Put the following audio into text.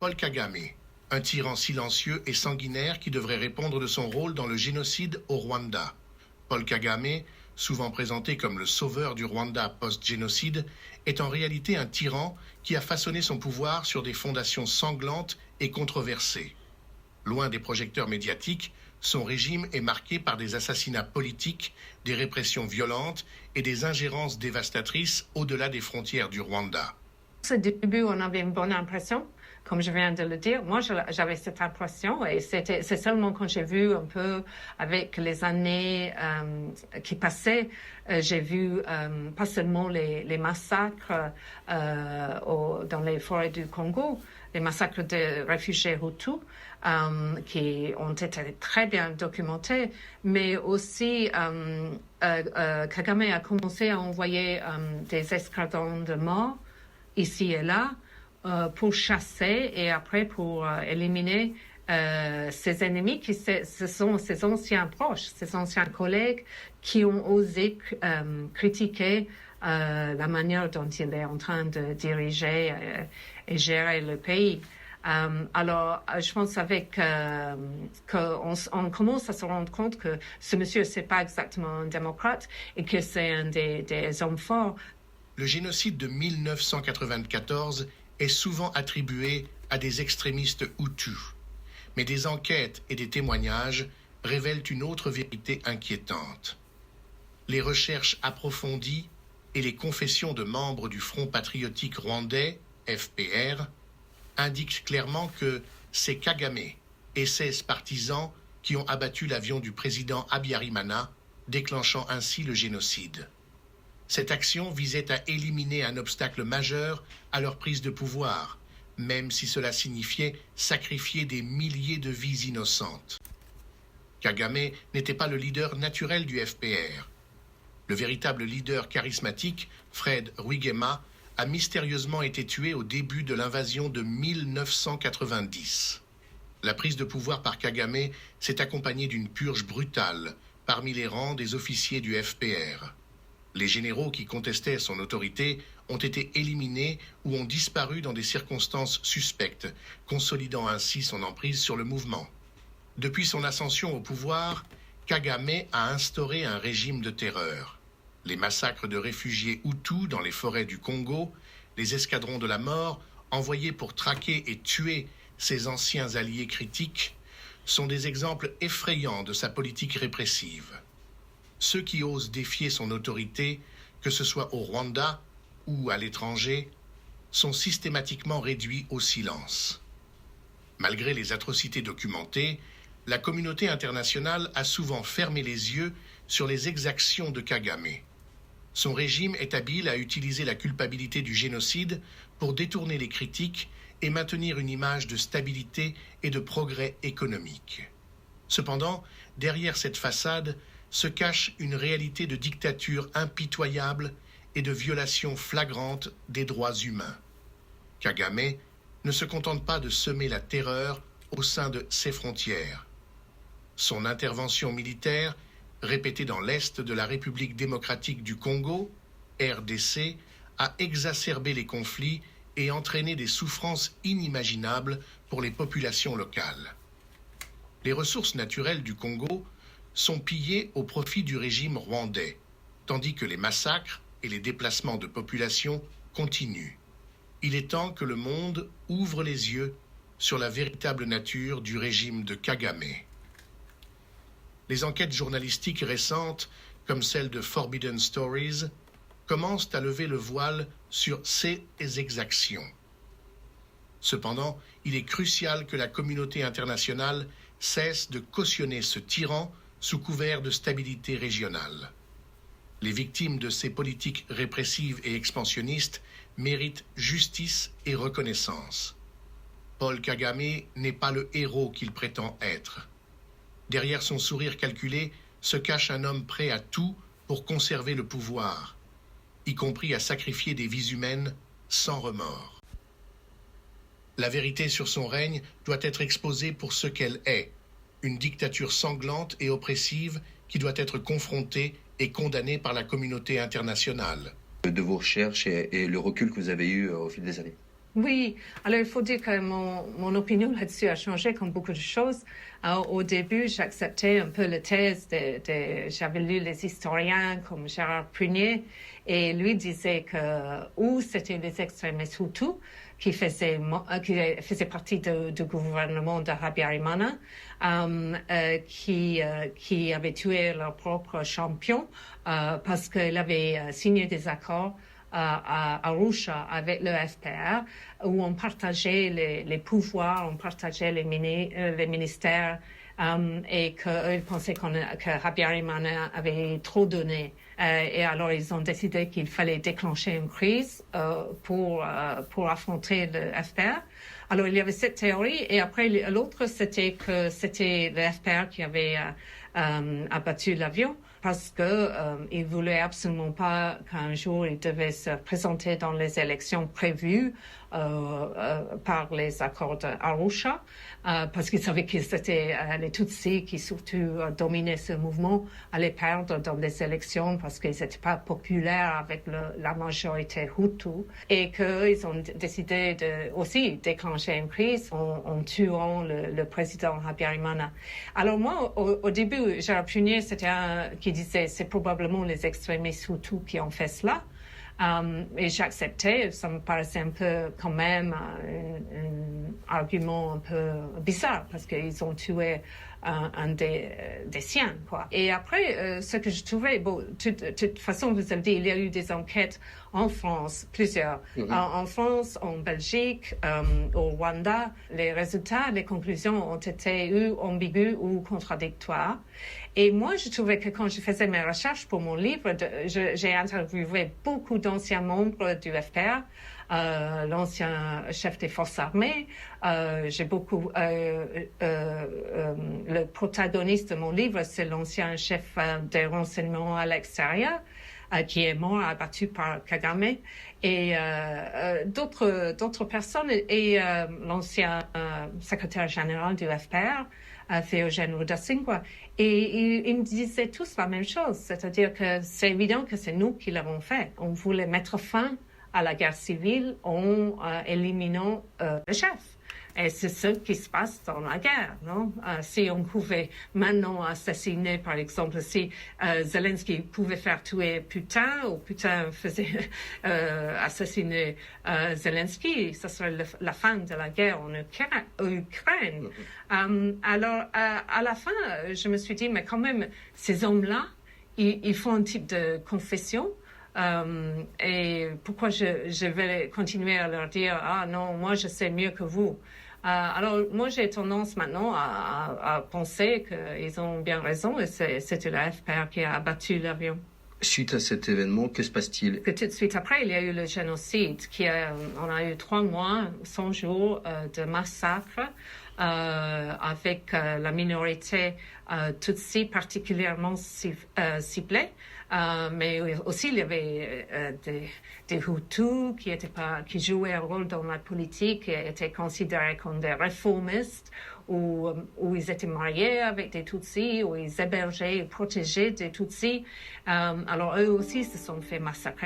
Paul Kagame, un tyran silencieux et sanguinaire qui devrait répondre de son rôle dans le génocide au Rwanda. Paul Kagame, souvent présenté comme le sauveur du Rwanda post-génocide, est en réalité un tyran qui a façonné son pouvoir sur des fondations sanglantes et controversées. Loin des projecteurs médiatiques, son régime est marqué par des assassinats politiques, des répressions violentes et des ingérences dévastatrices au-delà des frontières du Rwanda. Au début, on avait une bonne impression, comme je viens de le dire. Moi, j'avais cette impression et c'est seulement quand j'ai vu un peu, avec les années qui passaient, j'ai vu pas seulement les massacres dans les forêts du Congo, les massacres de réfugiés Hutus, qui ont été très bien documentés, mais aussi Kagame a commencé à envoyer des escadrons de morts ici et là, pour chasser et après pour éliminer ses ennemis, ce sont ses anciens proches, ses anciens collègues qui ont osé critiquer la manière dont il est en train de diriger et gérer le pays. Alors, je pense qu'on commence à se rendre compte que ce monsieur, c'est pas exactement un démocrate et que c'est un des hommes forts. Le génocide de 1994 est souvent attribué à des extrémistes Hutus. Mais des enquêtes et des témoignages révèlent une autre vérité inquiétante. Les recherches approfondies et les confessions de membres du Front patriotique rwandais, FPR, indiquent clairement que c'est Kagame et 16 partisans qui ont abattu l'avion du président Habyarimana, déclenchant ainsi le génocide. Cette action visait à éliminer un obstacle majeur à leur prise de pouvoir, même si cela signifiait sacrifier des milliers de vies innocentes. Kagame n'était pas le leader naturel du FPR. Le véritable leader charismatique, Fred Rwigema, a mystérieusement été tué au début de l'invasion de 1990. La prise de pouvoir par Kagame s'est accompagnée d'une purge brutale parmi les rangs des officiers du FPR. Les généraux qui contestaient son autorité ont été éliminés ou ont disparu dans des circonstances suspectes, consolidant ainsi son emprise sur le mouvement. Depuis son ascension au pouvoir, Kagame a instauré un régime de terreur. Les massacres de réfugiés Hutus dans les forêts du Congo, les escadrons de la mort, envoyés pour traquer et tuer ses anciens alliés critiques, sont des exemples effrayants de sa politique répressive. Ceux qui osent défier son autorité, que ce soit au Rwanda ou à l'étranger, sont systématiquement réduits au silence. Malgré les atrocités documentées, la communauté internationale a souvent fermé les yeux sur les exactions de Kagame. Son régime est habile à utiliser la culpabilité du génocide pour détourner les critiques et maintenir une image de stabilité et de progrès économique. Cependant, derrière cette façade, se cache une réalité de dictature impitoyable et de violation flagrante des droits humains. Kagame ne se contente pas de semer la terreur au sein de ses frontières. Son intervention militaire, répétée dans l'est de la République démocratique du Congo, RDC, a exacerbé les conflits et entraîné des souffrances inimaginables pour les populations locales. Les ressources naturelles du Congo sont pillés au profit du régime rwandais, tandis que les massacres et les déplacements de population continuent. Il est temps que le monde ouvre les yeux sur la véritable nature du régime de Kagame. Les enquêtes journalistiques récentes, comme celle de Forbidden Stories, commencent à lever le voile sur ces exactions. Cependant, il est crucial que la communauté internationale cesse de cautionner ce tyran sous couvert de stabilité régionale. Les victimes de ces politiques répressives et expansionnistes méritent justice et reconnaissance. Paul Kagame n'est pas le héros qu'il prétend être. Derrière son sourire calculé se cache un homme prêt à tout pour conserver le pouvoir, y compris à sacrifier des vies humaines sans remords. La vérité sur son règne doit être exposée pour ce qu'elle est, une dictature sanglante et oppressive qui doit être confrontée et condamnée par la communauté internationale. De vos recherches et le recul que vous avez eu au fil des années. Oui, alors il faut dire que mon opinion là-dessus a changé comme beaucoup de choses. Alors, au début, j'acceptais un peu la thèse j'avais lu les historiens comme Gérard Prunier, et lui disait que ou c'était les extrémistes Hutus qui faisaient partie du gouvernement de Habyarimana, qui avaient tué leur propre champion parce qu'il avait signé des accords à Arusha avec le FPR, où on partageait les pouvoirs, on partageait les ministères, et qu'ils pensaient que Habyarimana avait trop donné. Et alors, ils ont décidé qu'il fallait déclencher une crise pour affronter le FPR. Alors, il y avait cette théorie, et après, l'autre, c'était que c'était le FPR qui avait abattu l'avion, parce que il voulait absolument pas qu'un jour il devait se présenter dans les élections prévues par les accords d'Arusha, parce qu'il savait que c'était les Tutsis qui surtout dominaient ce mouvement, allaient perdre dans les élections parce qu'ils n'étaient pas populaires avec la majorité Hutu, et qu'ils ont décidé de aussi déclencher une crise en tuant le président Habyarimana. Alors moi, au début, Gérard Prunier, c'était qui disait c'est probablement les extrémistes Hutus qui ont fait cela. Et j'acceptais, ça me paraissait un peu quand même un argument un peu bizarre parce qu'ils ont tué un des siens, quoi. Et après, ce que je trouvais, bon, de toute façon, vous avez dit, il y a eu des enquêtes en France, plusieurs. En France, en Belgique, au Rwanda, les résultats, les conclusions ont été ambigus ou contradictoires. Et moi, je trouvais que quand je faisais mes recherches pour mon livre, j'ai interviewé beaucoup d'anciens membres du FPR, l'ancien chef des forces armées. J'ai beaucoup. Le protagoniste de mon livre, c'est l'ancien chef des renseignements à l'extérieur, qui est mort abattu par Kagame, et d'autres personnes, et l'ancien secrétaire général du FPR, Théogène Rudasingwa. Et ils me disaient tous la même chose, c'est-à-dire que c'est évident que c'est nous qui l'avons fait. On voulait mettre fin à la guerre civile en éliminant le chef. Et c'est ce qui se passe dans la guerre, non? Si on pouvait maintenant assassiner, par exemple, si Zelensky pouvait faire tuer Poutine, ou Poutine faisait assassiner Zelensky, ça serait la fin de la guerre en Ukraine. Alors, à la fin, je me suis dit, mais quand même, ces hommes-là, ils font un type de confession. Et pourquoi je vais continuer à leur dire « Ah non, moi je sais mieux que vous ». Alors moi j'ai tendance maintenant à penser qu'ils ont bien raison, et c'était la FPR qui a abattu l'avion. Suite à cet événement, que se passe-t-il? Tout de suite après, il y a eu le génocide. On a eu 3 mois, 100 jours de massacre avec la minorité Tutsi particulièrement ciblée. Mais aussi, il y avait des Hutus qui jouaient un rôle dans la politique, qui étaient considérés comme des réformistes, où ils étaient mariés avec des Tutsis, où ils hébergeaient et protégeaient des Tutsis. Alors, eux aussi se sont fait massacrer.